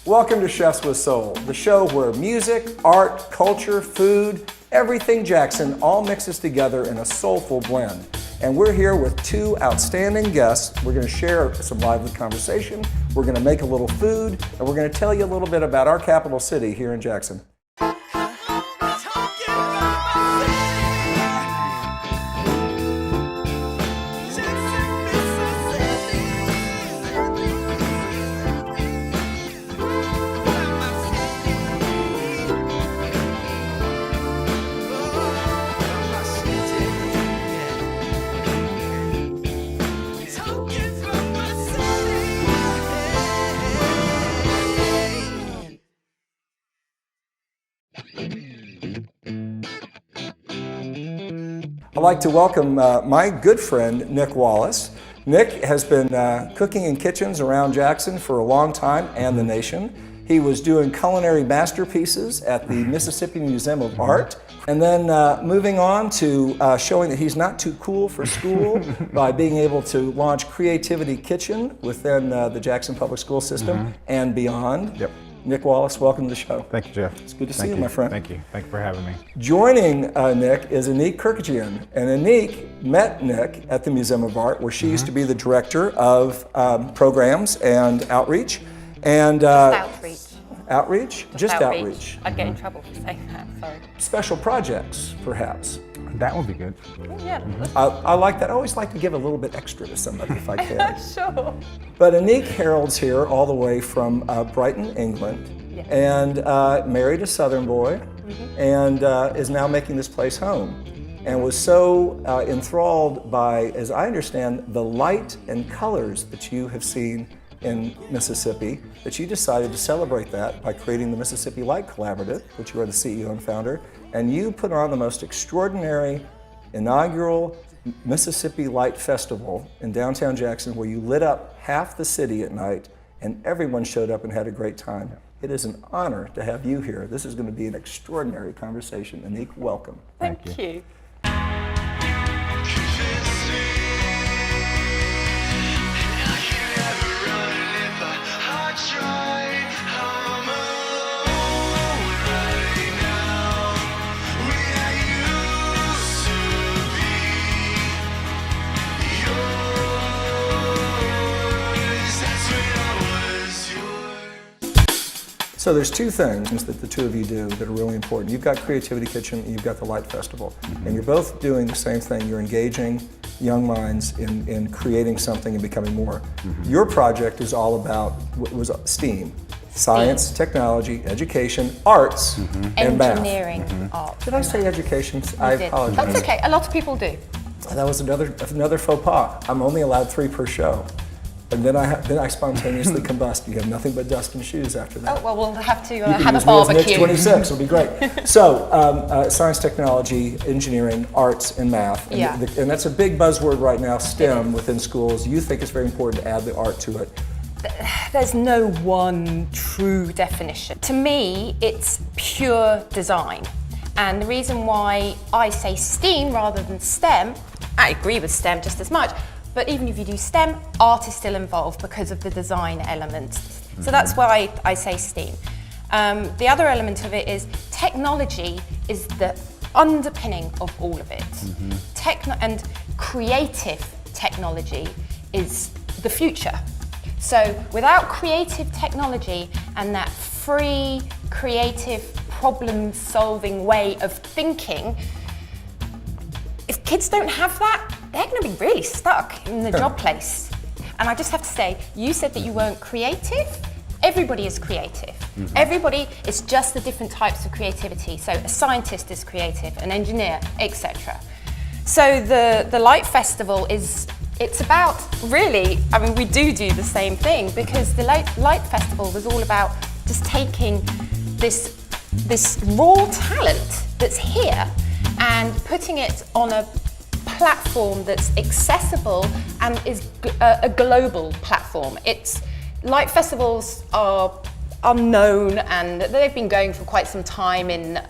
Welcome to Chefs with Soul, the show where music, art, culture, food, everything Jackson all mixes together in a soulful blend. And we're here with two outstanding guests. We're going to share some lively conversation, we're going to make a little food, and we're going to tell you a little bit about our capital city here in Jackson. I'd like to welcome my good friend, Nick Wallace. Nick has been cooking in kitchens around Jackson for a long time and the nation. He was doing culinary masterpieces at the Mississippi Museum of Art, and then moving on to showing that he's not too cool for school by being able to launch Creativity Kitchen within the Jackson Public School System and beyond. Yep. Nick Wallace, welcome to the show. Thank you, Jeff. It's good to see you, my friend. Thank you. Thank you for having me. Joining Nick is Anik Kirkajian. And Anik met Nick at the Museum of Art, where she used to be the director of programs and outreach. And outreach. Outreach? Just outreach. I'd get in trouble for saying that, sorry. Special projects, perhaps. That would be good. Yeah. I like that. I always like to give a little bit extra to somebody if I can. Sure. But Anik heralds here all the way from Brighton, England, Yes. and married a Southern boy, and is now making this place home. And was so enthralled by, as I understand, the light and colors that you have seen in Mississippi, that you decided to celebrate that by creating the Mississippi Light Collaborative, which you are the CEO and founder, and you put on the most extraordinary inaugural Mississippi Light Festival in downtown Jackson, where you lit up half the city at night and everyone showed up and had a great time. It is an honor to have you here. This is going to be an extraordinary conversation. Anik, welcome. Thank you. So there's two things that the two of you do that are really important. You've got Creativity Kitchen and you've got the Light Festival. And you're both doing the same thing. You're engaging young minds in creating something and becoming more. Your project is all about what was STEAM. Science, technology, education, arts, and math. Engineering, art. Did I say education? I apologize. That's okay, a lot of people do. That was another faux pas. I'm only allowed 3 per show. And then I spontaneously combust. You have nothing but dust and shoes after that. Oh, well, we'll have to You can have a use me as Nick's barbecue. 26, it'll be great. So, science, technology, engineering, arts, and math. And, Yeah. and that's a big buzzword right now, STEM, within schools. You think it's very important to add the art to it. There's no one true definition. To me, it's pure design. And the reason why I say STEAM rather than STEM, I agree with STEM just as much, but even if you do STEM, art is still involved because of the design element. So that's why I say STEAM. The other element of it is technology is the underpinning of all of it. And creative technology is the future. So without creative technology and that free, creative, problem-solving way of thinking, if kids don't have that, they're going to be really stuck in the job place. And I just have to say, you said that you weren't creative. Everybody is creative. Everybody is just the different types of creativity. So a scientist is creative, an engineer, etc. So the Light Festival it's about really, I mean, we do the same thing, because the Light Festival was all about just taking this raw talent that's here and putting it on a platform that's accessible and is a global platform. Light festivals are are known, and they've been going for quite some time in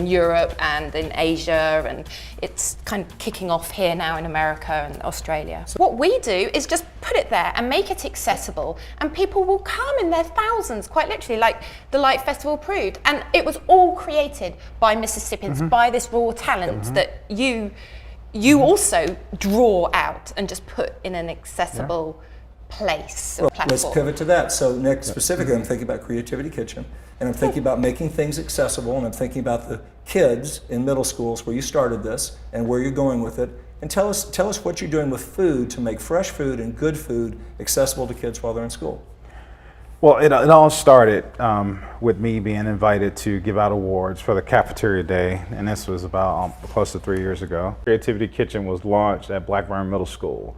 Europe and in Asia, and it's kind of kicking off here now in America and Australia. So what we do is just put it there and make it accessible, and people will come in their thousands, quite literally, like the Light Festival proved. And it was all created by Mississippians, by this raw talent that you also draw out and just put in an accessible place or platform. Let's pivot to that. So Nick, specifically, I'm thinking about Creativity Kitchen, and I'm thinking about making things accessible, and I'm thinking about the kids in middle schools where you started this and where you're going with it. And tell us what you're doing with food to make fresh food and good food accessible to kids while they're in school. Well, it all started with me being invited to give out awards for the Cafeteria Day, and this was about close to 3 years ago. Creativity Kitchen was launched at Blackburn Middle School,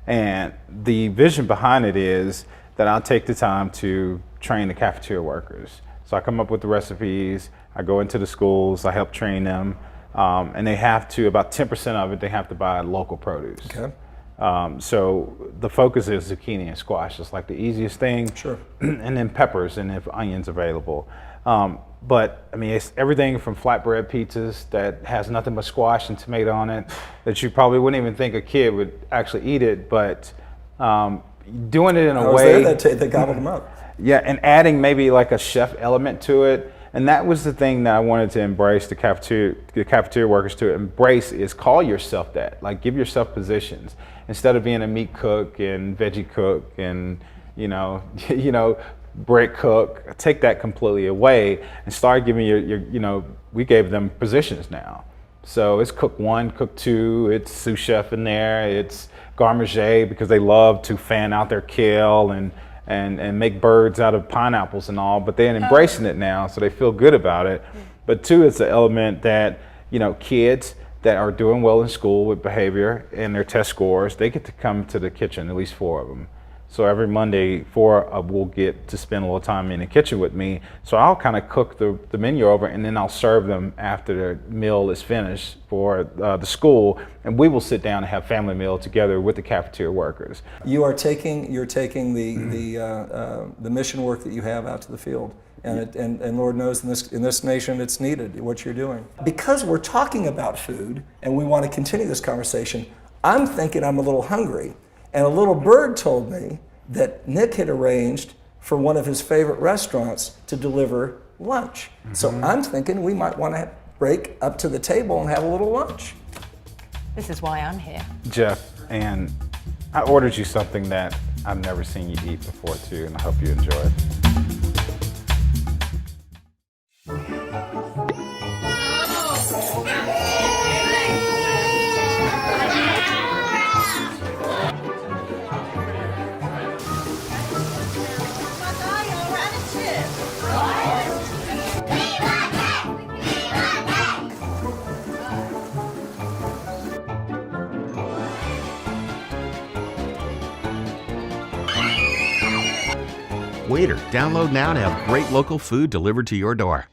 and the vision behind it is that I'll take the time to train the cafeteria workers. So I come up with the recipes, I go into the schools, I help train them, and they have to, about 10% of it, they have to buy local produce. Okay. So the focus is zucchini and squash. It's like the easiest thing. Sure. And then peppers and if onions available. But I mean, it's everything from flatbread pizzas that has nothing but squash and tomato on it that you probably wouldn't even think a kid would actually eat it. But doing it in a way They gobbled them up. yeah, and adding maybe like a chef element to it. And that was the thing that I wanted to embrace the cafeteria workers to embrace is call yourself that. Like give yourself positions instead of being a meat cook and veggie cook and you know bread cook. Take that completely away and start giving your we gave them positions now. So it's cook 1, cook 2. It's sous chef in there. It's garde manger because they love to fan out their kale and make birds out of pineapples and all, but they're embracing it now, so they feel good about it. But 2, it's the element that, kids that are doing well in school with behavior and their test scores, they get to come to the kitchen, at least 4 of them. So every Monday, 4 will get to spend a little time in the kitchen with me. So I'll kind of cook the menu over, and then I'll serve them after the meal is finished for the school, and we will sit down and have family meal together with the cafeteria workers. You're taking the mission work that you have out to the field, and Lord knows in this nation it's needed what you're doing. Because we're talking about food and we want to continue this conversation, I'm thinking I'm a little hungry. And a little bird told me that Nick had arranged for one of his favorite restaurants to deliver lunch. So I'm thinking we might want to break up to the table and have a little lunch. This is why I'm here. Jeff, and I ordered you something that I've never seen you eat before too, and I hope you enjoy it. Waiter, download now to have great local food delivered to your door.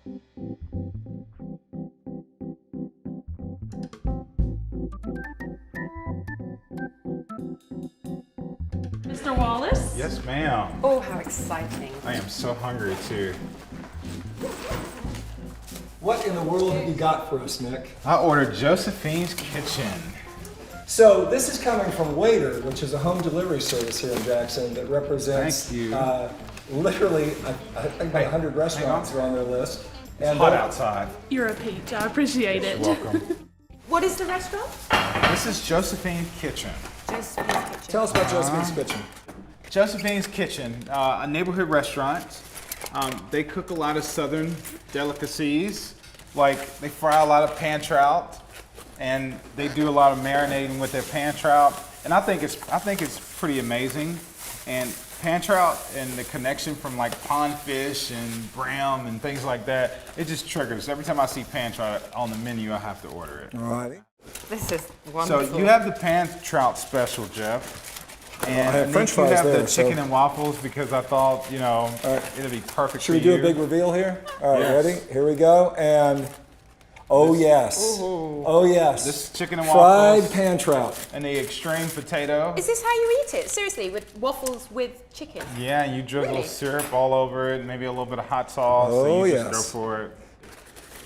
Mr. Wallace? Yes, ma'am. Oh, how exciting. I am so hungry too. What in the world have you got for us, Nick? I ordered Josephine's Kitchen. So this is coming from Waiter, which is a home delivery service here in Jackson that represents Thank you. Literally, I think about 100 restaurants are on their list. It's hot outside. You're a peach. I appreciate it. You're welcome. What is the restaurant? This is Josephine's Kitchen. Josephine's Kitchen. Tell us about Josephine's Kitchen. Josephine's Kitchen, a neighborhood restaurant. They cook a lot of southern delicacies, like they fry a lot of pan trout, and they do a lot of marinating with their pan trout. And I think it's pretty amazing. And pan trout and the connection from like pond fish and brim and things like that, it just triggers. Every time I see pan trout on the menu, I have to order it. All righty. This is wonderful. So you have the pan trout special, Jeff. And I have French you fries have there, the chicken and waffles because I thought, it'd be perfect Should for we do you. a big reveal here? All right, Yes. ready? Here we go. And Oh yes. Oh yes. This chicken and fried waffles. pan trout. And the extreme potato. Is this how you eat it? Seriously, with waffles with chicken? Yeah, you drizzle Really? syrup all over it, maybe a little bit of hot sauce. Oh, and you just yes. go for it.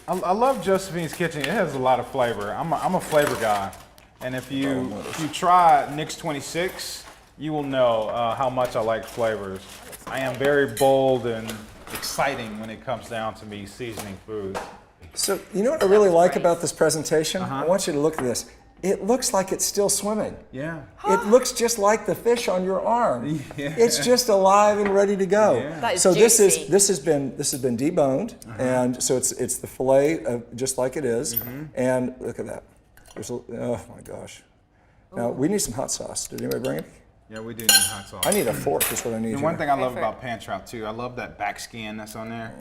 I love Josephine's Kitchen. It has a lot of flavor. I'm a flavor guy. And if you try Nick's 26, you will know how much I like flavors. I am very bold and exciting when it comes down to me seasoning food. So you know what I really like great. about this presentation? I want you to look at this. It looks like it's still swimming. Yeah. It looks just like the fish on your arm. Yeah. It's just alive and ready to go. Yeah. That is So juicy. this has been deboned, and so it's the fillet just like it is. And look at that. Oh my gosh. Now we need some hot sauce. Did anybody bring it? Yeah, we do need hot sauce. I need a fork. Is what I need. And one here. thing I love for it. about pan trout too, I love that back skin that's on there.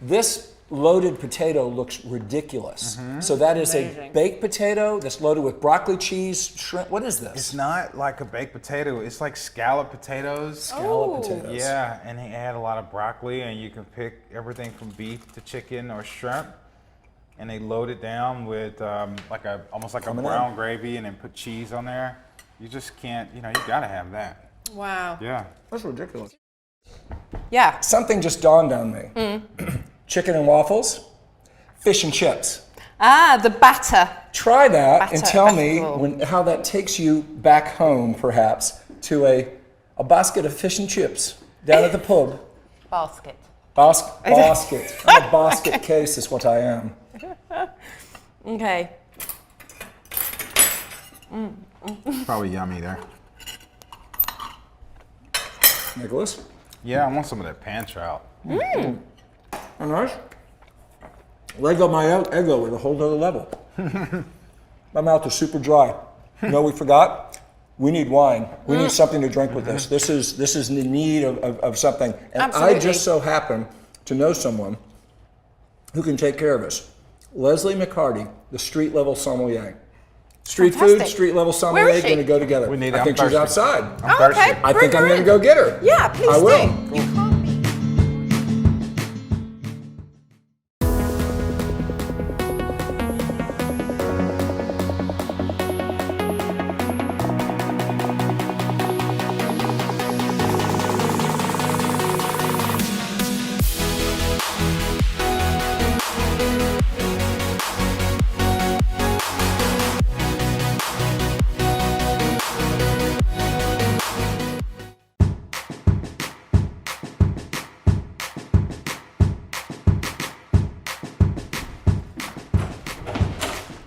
This loaded potato looks ridiculous. So that is a Amazing. baked potato that's loaded with broccoli, cheese, shrimp. What is this? It's not like a baked potato. It's like scallop potatoes. Scallop potatoes. Yeah, and they add a lot of broccoli, and you can pick everything from beef to chicken or shrimp, and they load it down with almost like Coming a brown in. gravy, and then put cheese on there. You just can't, you gotta have that. Wow. Yeah. That's ridiculous. Yeah. Something just dawned on me. Chicken and waffles, fish and chips. Ah, the batter. Try that and Batter tell me festival. how that takes you back home, perhaps, to a basket of fish and chips down at the pub. Basket. Basket. I'm a basket case is what I am. Okay. Probably yummy there. Nicholas? Yeah, I want some of that pan trout. Oh, nice. Lego my Eggo with a whole nother level. My mouth is super dry. You know what we forgot? We need wine. We need something to drink with this. This is in need of something. And I Absolutely. just so happen to know someone who can take care of us. Leslie McCarty, the street level sommelier. Street food, Fantastic. street level Where sommelier is she? going to go together. We need I it. think I'm she's thirsty. outside. I'm thirsty. Okay. I think I'm Bring going to her go get her. Yeah, please I will. do. You can't be.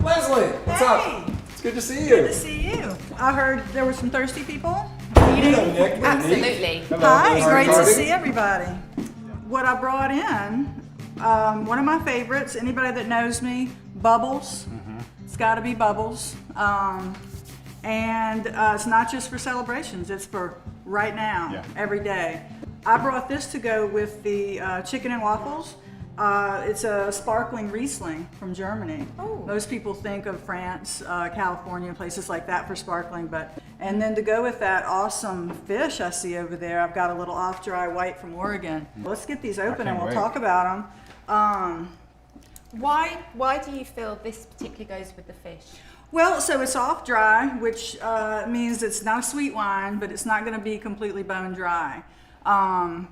Leslie, what's up? It's good to see you. Good to see you. I heard there were some thirsty people Hello, eating. Nick. Absolutely. Hi, Leslie great to McCarty. see everybody. What I brought in, one of my favorites, anybody that knows me, Bubbles. It's got to be Bubbles. And it's not just for celebrations, it's for right now, Yeah. every day. I brought this to go with the chicken and waffles. It's a sparkling Riesling from Germany. Oh. Most people think of France, California, places like that for sparkling, and then to go with that awesome fish I see over there, I've got a little off-dry white from Oregon. Let's get these open and can't we'll wait. talk about them. Why do you feel this particularly goes with the fish? Well, so it's off dry, which means it's not a sweet wine, but it's not going to be completely bone dry. I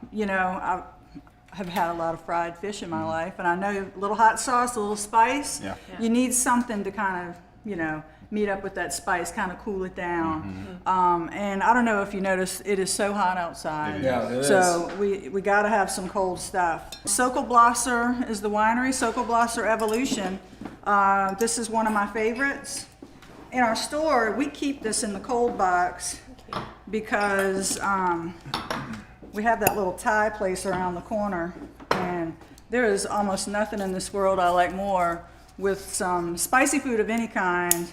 have had a lot of fried fish in my life, and I know a little hot sauce, a little spice. Yeah. You need something to kind of, meet up with that spice, kind of cool it down. And I don't know if you noticed, it is so hot outside. Yeah, it is. So we got to have some cold stuff. Sokolblosser is the winery, Sokolblosser Evolution. This is one of my favorites. In our store, we keep this in the cold box because we have that little Thai place around the corner, and there is almost nothing in this world I like more with some spicy food of any kind,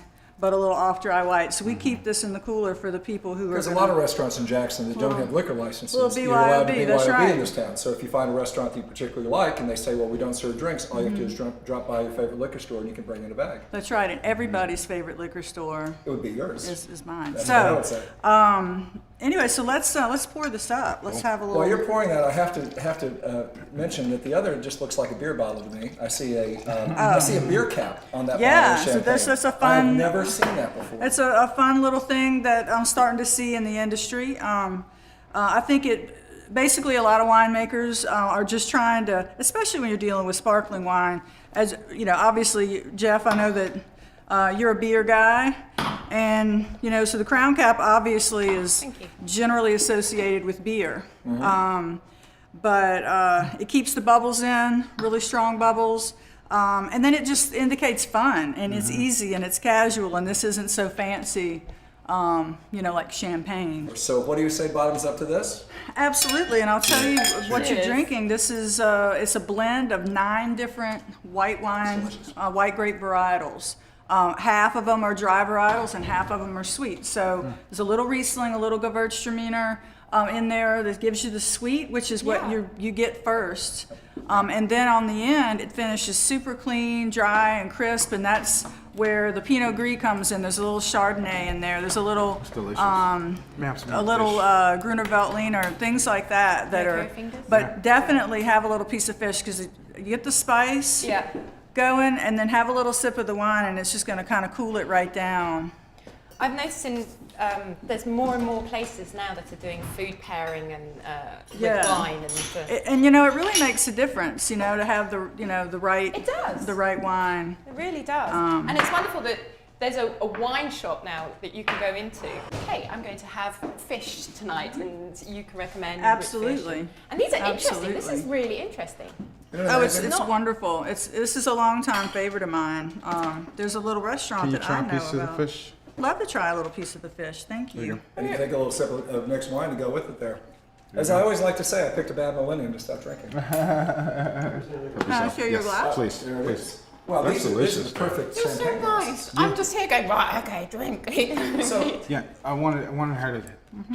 but a little off dry white. So we keep this in the cooler for the people who are There's a gonna- lot of restaurants in Jackson that don't have liquor licenses. Little You're allowed to BYOB, that's BYOB right. in this town. So if you find a restaurant that you particularly like and they say, well, we don't serve drinks, all you have to do is drop by your favorite liquor store and you can bring in a bag. That's right, and everybody's favorite liquor store It would be yours. is mine. That's what I would So, say. anyway, so let's pour this up. Let's have a little. While you're pouring that, I have to mention that the other just looks like a beer bottle to me. I see a beer cap on that Yeah, bottle of so champagne. that's a I've fun- never seen that before. It's a fun little thing that I'm starting to see in the industry. I think basically a lot of winemakers are just trying to, especially when you're dealing with sparkling wine. As you know, obviously, Jeff, I know that you're a beer guy, and so the crown cap obviously is Thank you. generally associated with beer. But it keeps the bubbles in, really strong bubbles. And then it just indicates fun, and it's easy, and it's casual, and this isn't so fancy, like champagne. So what do you say bottoms up to this? Absolutely, and I'll tell you what you're Cheers. drinking. This is it's a blend of 9 different white wine, white grape varietals. Half of them are dry varietals, and half of them are sweet. So there's a little Riesling, a little Gewürztraminer in there that gives you the sweet, which is what you get first. And then on the end, it finishes super clean, dry, and crisp, and that's where the Pinot Gris comes in. There's a little Chardonnay in there. There's a little, delicious. Gruner Veltliner, things like that are. fingers? But definitely have a little piece of fish because you get the spice Yeah. going, and then have a little sip of the wine, and it's just going to kind of cool it right down. I've noticed there's more and more places now that are doing food pairing and Yeah. with wine and. And it really makes a difference, to have the right. It does. The right wine. It really does. And it's wonderful that there's a wine shop now that you can go into. Hey, I'm going to have fish tonight, and you can recommend. which Absolutely. fish. And these are interesting. This is Absolutely. really interesting. Oh, it's wonderful. This is a longtime favorite of mine. There's a little restaurant that I know about. Love to try a little piece of the fish. Thank you. And you take a little sip of mixed wine to go with it there. As I always like to say, I picked a bad millennium to stop drinking. Can I share your glass? Please, There it please. is. Well, That's this delicious, is perfect You're so champagne. nice. I'm just here going, right, okay, drink. So Yeah, I wanted her to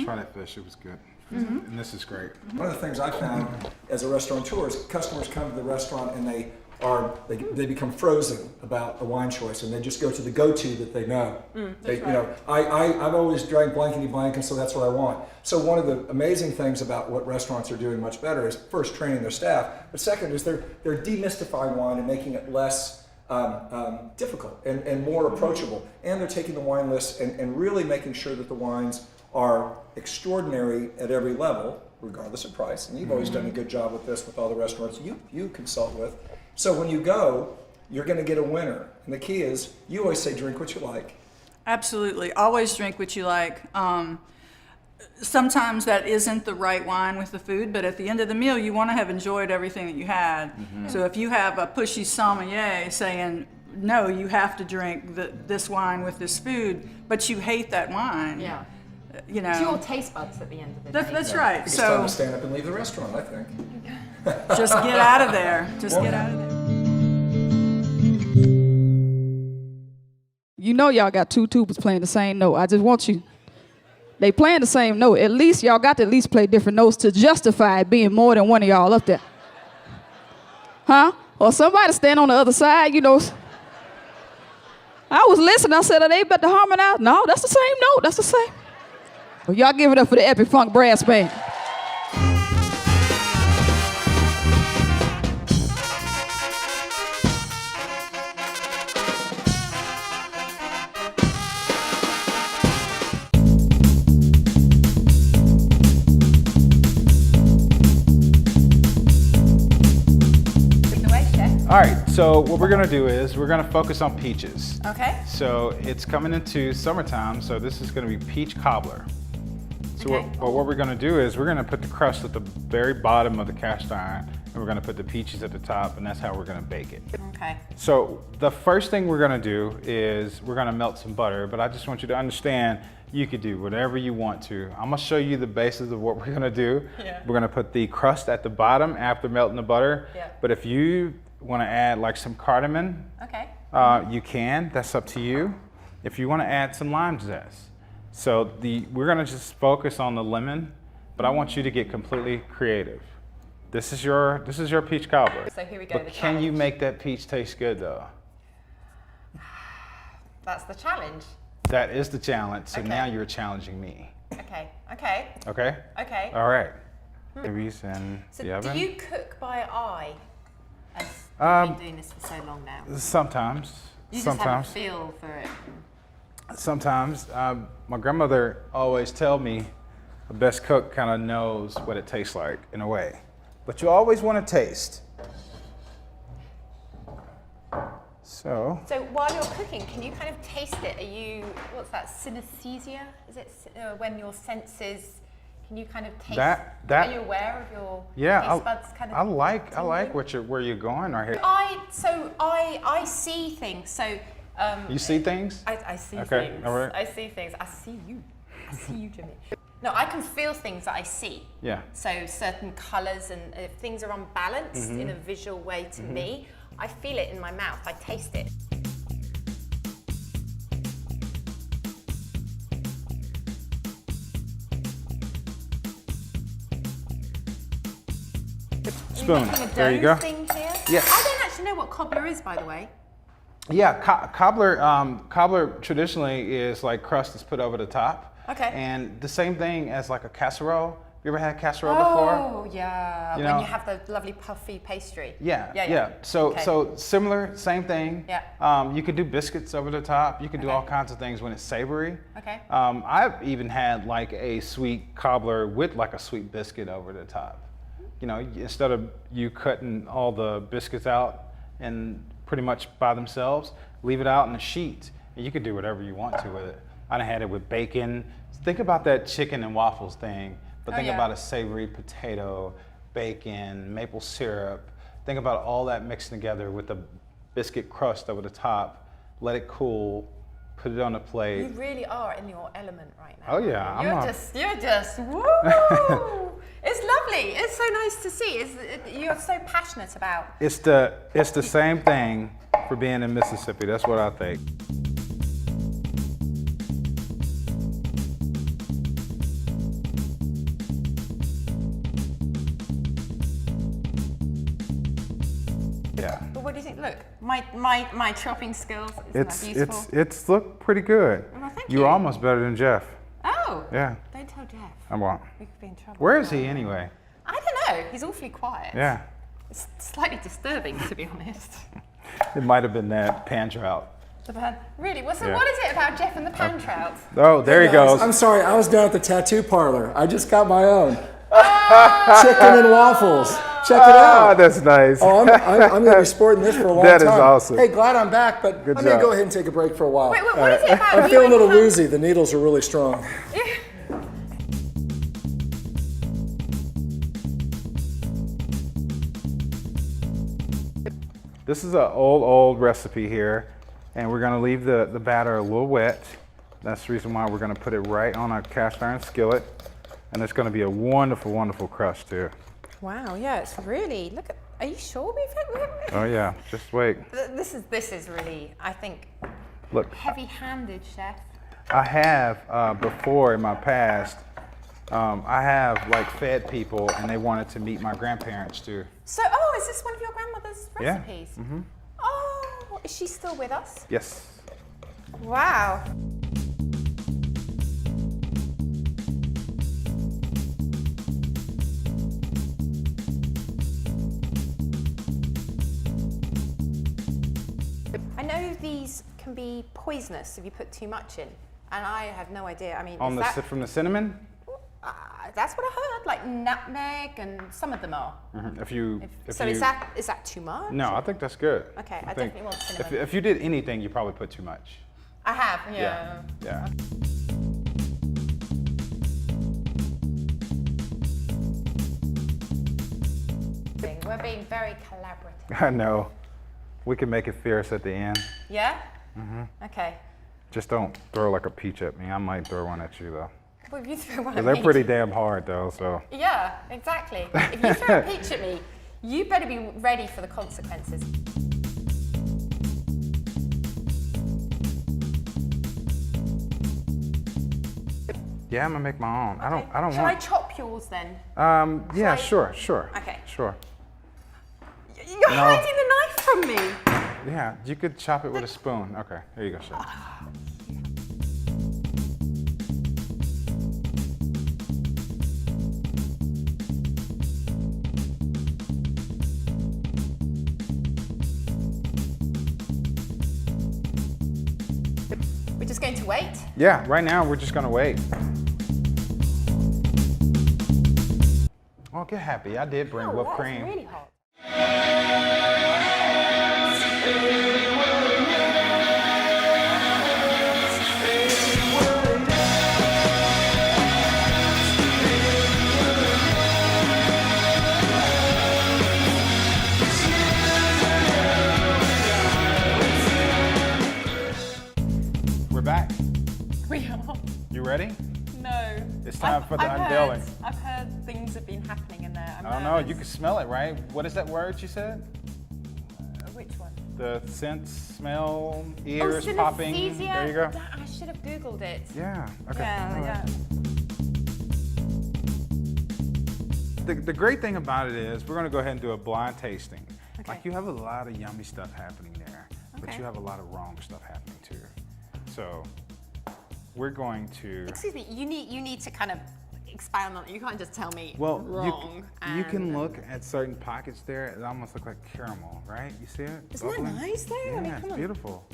try that fish. It was good. And this is great. one of the things I found as a restaurateur is customers come to the restaurant and they become frozen about the wine choice, and they just go to the go-to that they know. I've always drank blankety blank, and so that's what I want. So one of the amazing things about what restaurants are doing much better is first training their staff, but second is they're demystifying wine and making it less difficult and more approachable. And they're taking the wine list and really making sure that the wines are extraordinary at every level, regardless of price. And you've always done a good job with this with all the restaurants you consult with. So when you go, you're going to get a winner. And the key is, you always say, drink what you like. Absolutely. Always drink what you like. Sometimes that isn't the right wine with the food, but at the end of the meal, you want to have enjoyed everything that you had. So if you have a pushy sommelier saying, no, you have to drink this wine with this food, but you hate that wine. Yeah. It's your taste buds at the end of the day. That's right. It's time So to stand up and leave the restaurant, I think. just get out of there. Just get out of there. Y'all got 2 tubas playing the same note. I just want you. They playing the same note. At least y'all got to at least play different notes to justify it being more than one of y'all up there. Huh? Or somebody stand on the other side, I was listening. I said, are they about to harmonize? No, that's the same note. That's the same. Well, y'all give it up for the Epic Funk Brass Band. All right, so what we're gonna do is we're gonna focus on peaches. Okay. So it's coming into summertime, so this is gonna be peach cobbler. So Okay. what we're gonna do is we're gonna put the crust at the very bottom of the cast iron, and we're gonna put the peaches at the top, and that's how we're gonna bake it. Okay. So the first thing we're gonna do is we're gonna melt some butter, but I just want you to understand you could do whatever you want to. I'm gonna show you the basis of what we're gonna do. Yeah. We're gonna put the crust at the bottom after melting the butter. Yeah. But if you wanna add like some cardamom, Okay. you can, that's up to you. if you want to add some lime zest. So we're going to just focus on the lemon, but I want you to get completely creative. This is your peach cobbler. So here we go. But the can you challenge. make that peach taste good though? That's the challenge. That is the challenge. So Okay. now you're challenging me. Okay. Okay. Okay? Okay. All right. Babies in So the oven. do you cook by eye? As you've been doing this for so long now. Sometimes. You just have a Sometimes. feel for it. Sometimes. My grandmother always tell me the best cook kind of knows what it tastes like in a way. But you always want to taste. So, So while you're cooking, can you kind of taste it? What's that, synesthesia? Is it when your senses, can you kind of taste? That- are you aware of your taste buds kind of? I like tingling? where you're going right here. I see things. So You see things? I see Okay, things. all right. I see things. I see you. I see you, Jimmy. No, I can feel things that I see. Yeah. So certain colours and if things are unbalanced Mm-hmm. in a visual way to me, I feel it in my mouth. I taste it. Spoon. Are you making a There you dough go. thing here? Yes. I don't actually know what cobbler is, by the way. Yeah, cobbler traditionally is like crust that's put over the top. Okay. And the same thing as like a casserole. You ever had casserole before? Oh, yeah. You when know- you have the lovely puffy pastry. Yeah. So Okay. so similar, same thing. Yeah. You could do biscuits over the top. You can do Okay. all kinds of things when it's savory. Okay. I've even had like a sweet cobbler with like a sweet biscuit over the top. You know, instead of you cutting all the biscuits out and pretty much by themselves, leave it out in a sheet, and you could do whatever you want to with it. I done had it with bacon. Think about that chicken and waffles thing, but Oh, think yeah. about a savory potato, bacon, maple syrup. Think about all that mixed together with the biscuit crust over the top. Let it cool. Put it on a plate. You really are in your element right now. Oh, yeah, You're just, woo! It's lovely. It's so nice to see. You're so passionate about. It's the same thing for being in Mississippi. That's what I think. Yeah. But what do you think? Look, my chopping skills, isn't that beautiful? It's looked pretty good. Well, thank You're you. almost better than Jeff. Oh. Yeah. Don't tell Jeff. I won't. We could be in trouble. Where is he anyway? I don't know. He's awfully quiet. Yeah. It's slightly disturbing, to be honest. It might have been that pan trout. Really? What is Yeah. it about Jeff and the pan trout? Oh, there he goes. I'm sorry, I was down at the tattoo parlor. I just got my own. Chicken and waffles. Check it Ah, out. that's nice. Oh, I'm going to be sporting this for a long That time. is awesome. Hey, glad I'm back, but Good I'm going job. to go ahead and take a break for a while. Wait, what is it about I'm you feeling a little and pan- woozy. The needles are really strong. This is an old recipe here, and we're gonna leave the batter a little wet. That's the reason why we're gonna put it right on a cast iron skillet, and it's gonna be a wonderful, wonderful crust too. Wow, yeah, it's really, look at, are you sure Oh yeah, just wait. This is really, I think, Look, heavy-handed, chef. I have before in my past, I have like fed people, and they wanted to meet my grandparents too. So, is this one of your grandmother's Yeah, recipes? Oh, is she still with us? Yes. Wow. I know these can be poisonous if you put too much in, and I have no idea. I mean, From the cinnamon. that's what I heard, like nutmeg, and some of them are. If you. So is that too much? No, I think that's good. Okay, I think definitely want cinnamon. If you did anything, you probably put too much. I have, yeah. Yeah. We're being very collaborative. I know. We can make it fierce at the end. Yeah? Okay. Just don't throw like a peach at me. I might throw one at you though. Well, if you throw one 'Cause at they're me. pretty damn hard though, so. Yeah, exactly. If you throw a peach at me, you better be ready for the consequences. Yeah, I'm gonna make my own. I don't Shall I want. chop yours then? Yeah, I- sure. Okay. Sure. You're hiding the knife from me. Yeah, you could chop it with a spoon. Okay, here you go, chef. We're just going to wait. Yeah, right now we're just gonna wait. Oh, get happy. I did bring whipped That's cream. really hot. We're back. We are. You ready? No. It's time for the unveiling. I've heard things have been happening in there. I don't know. You can smell it, right? What is that word you said? Which one? The scent, smell, ears popping. synesthesia? There you go. I should have Googled it. Yeah. Okay. Yeah, All right. yeah. The great thing about it is we're gonna go ahead and do a blind tasting. Okay. Like you have a lot of yummy stuff happening there, but Okay. you have a lot of wrong stuff happening too. So we're going to. Excuse me, you need to kind of expound on it. You can't just tell me Well, wrong. you can and- look at certain pockets there. It almost look like caramel, right? You see it? Isn't that Bubbling? nice though? Yeah, I mean, it's come on. beautiful.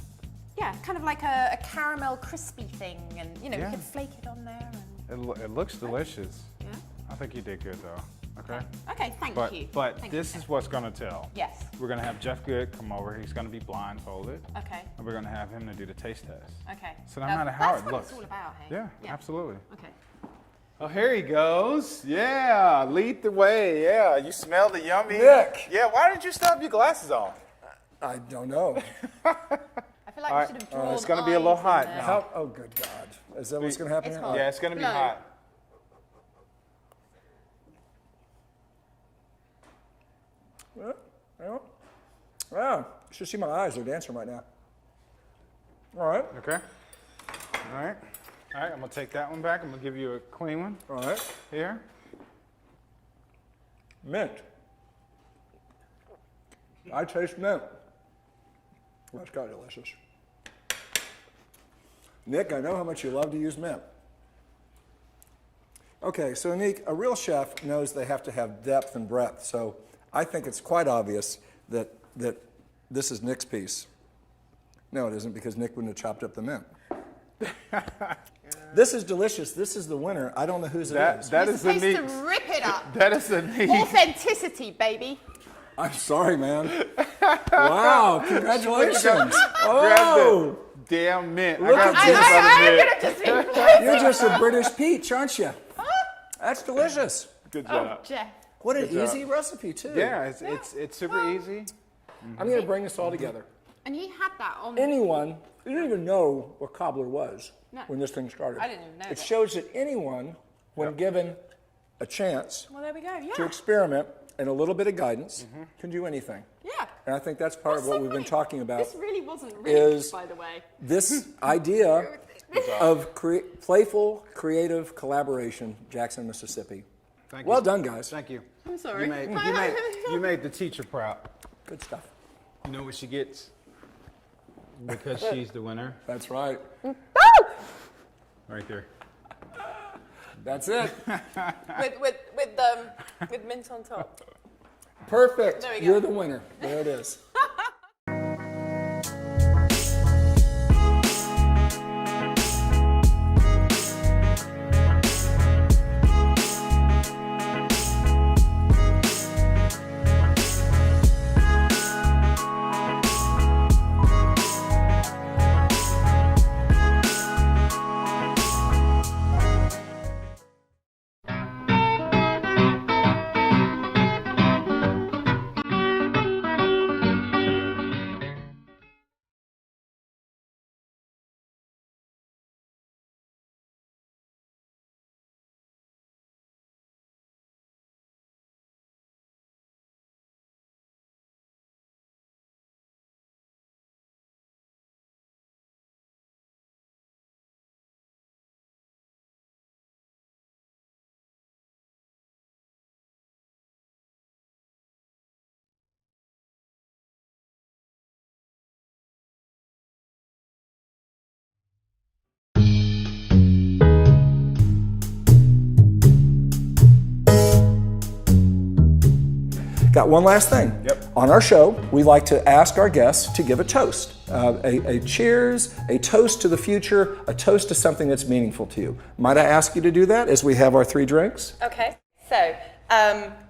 Yeah, kind of like a caramel crispy thing, and you know, Yeah. you could flake it on there. And, It looks delicious. yeah. I think you did good though. Okay. Okay, thank But you. but Thank you, this Chef. is what's gonna tell. Yes. We're gonna have Jeff Good come over. He's gonna be blindfolded. Okay. And we're gonna have him to do the taste test. Okay. So no matter how that's it what looks. it's all about, hey? Yeah, absolutely. Okay. Oh, here he goes. Yeah, lead the way. Yeah, you smell the yummy. Nick. Yeah, why did you still have your glasses on? I don't know. I feel like All we should have drawn it's gonna be a little eyes in hot there. now. How, oh, good God. Is that what's going to happen It's here? hot. Yeah, it's gonna be Blow. hot. Yeah. Wow. You should see my eyes. They're dancing right now. All right. Okay. All right. All right, I'm gonna take that one back. I'm gonna give you a clean one All right. here. Mint. I taste mint. That's kind of delicious. Nick, I know how much you love to use mint. Okay, so Nick, a real chef knows they have to have depth and breadth. So I think it's quite obvious that this is Nick's piece. No, it isn't, because Nick wouldn't have chopped up the mint. This is delicious. This is the winner. I don't know whose it is. That You're is a supposed neat. to rip it up. That is a neat. Authenticity, baby. I'm sorry, man. Wow, congratulations. Grab Oh, the damn mint. Look I got at this this. on the I'm mint. gonna just be you're just a British peach, aren't you? That's delicious. Good job. Jeff. What an job. easy recipe, too. Yeah, it's super easy. I'm going to bring this all together. And you had that on. Anyone, you didn't even know what cobbler was No. when this thing started. I didn't even know It that. shows that anyone, when given a chance Well, there we go. Yeah. to experiment and a little bit of guidance, can do anything. Yeah. And I think that's part That's of what so we've been funny. talking about. This really wasn't rigged, is- by the way. This idea of playful, creative collaboration, Jackson, Mississippi. Thank Well you. done, guys. Thank you. I'm sorry. You made the teacher proud. Good stuff. You know what she gets? Because she's the winner. That's right. Right there. That's it. with mint on top. Perfect. There we go. You're the winner. There it is. Got one last thing. Yep. On our show, we like to ask our guests to give a toast. A cheers, a toast to the future, a toast to something that's meaningful to you. Might I ask you to do that as we have our 3 drinks? Okay, so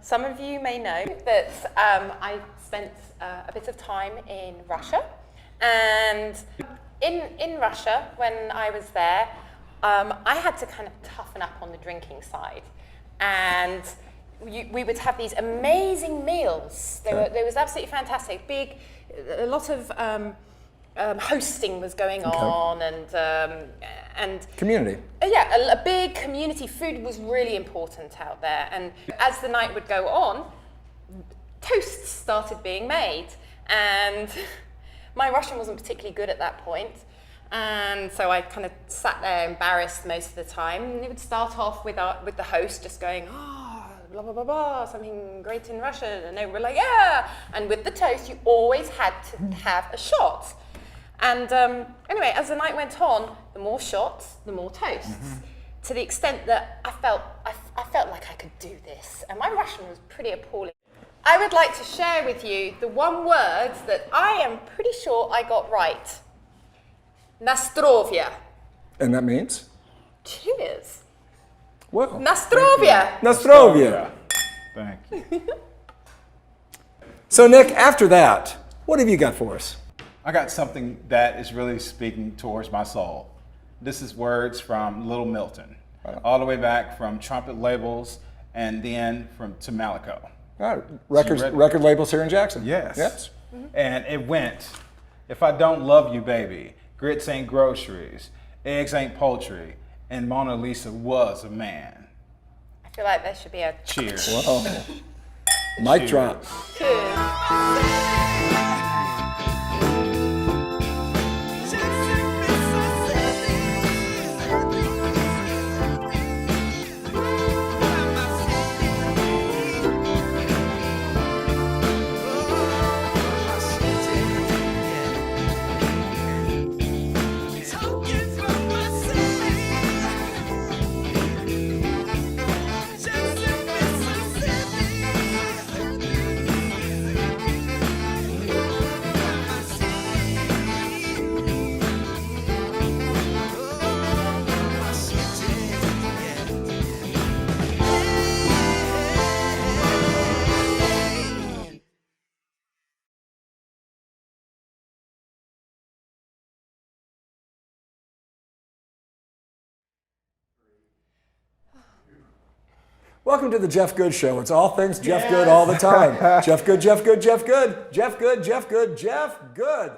some of you may know that I spent a bit of time in Russia, and in Russia, when I was there, I had to kind of toughen up on the drinking side, and we would have these amazing meals. They was absolutely fantastic. A lot of hosting was going on, and Community. yeah, a big community. Food was really important out there, and as the night would go on, toasts started being made, and my Russian wasn't particularly good at that point, and so I kind of sat there embarrassed most of the time. And it would start off with the host just going, oh, blah blah blah blah, something great in Russian, and they were like, yeah. And with the toast, you always had to have a shot. And anyway, as the night went on, the more shots, the more toasts. To the extent that I felt like I could do this, and my Russian was pretty appalling. I would like to share with you the one word that I am pretty sure I got right. Nastrovia. And that means? Cheers. Well, Nastrovia. Nastrovia. Thank you. So Nick, after that, what have you got for us? I got something that is really speaking towards my soul. This is words from Little Milton, all the way back from trumpet labels and then to Malaco. All right, record labels here in Jackson. Yes. And it went, if I don't love you, baby, grits ain't groceries, eggs ain't poultry, and Mona Lisa was a man. I feel like there should be a Cheers. Whoa. Mic drop. cheers. Welcome to the Jeff Good Show. It's all things Jeff Good all the time. Jeff Good, Jeff Good, Jeff Good, Jeff Good, Jeff Good, Jeff Good.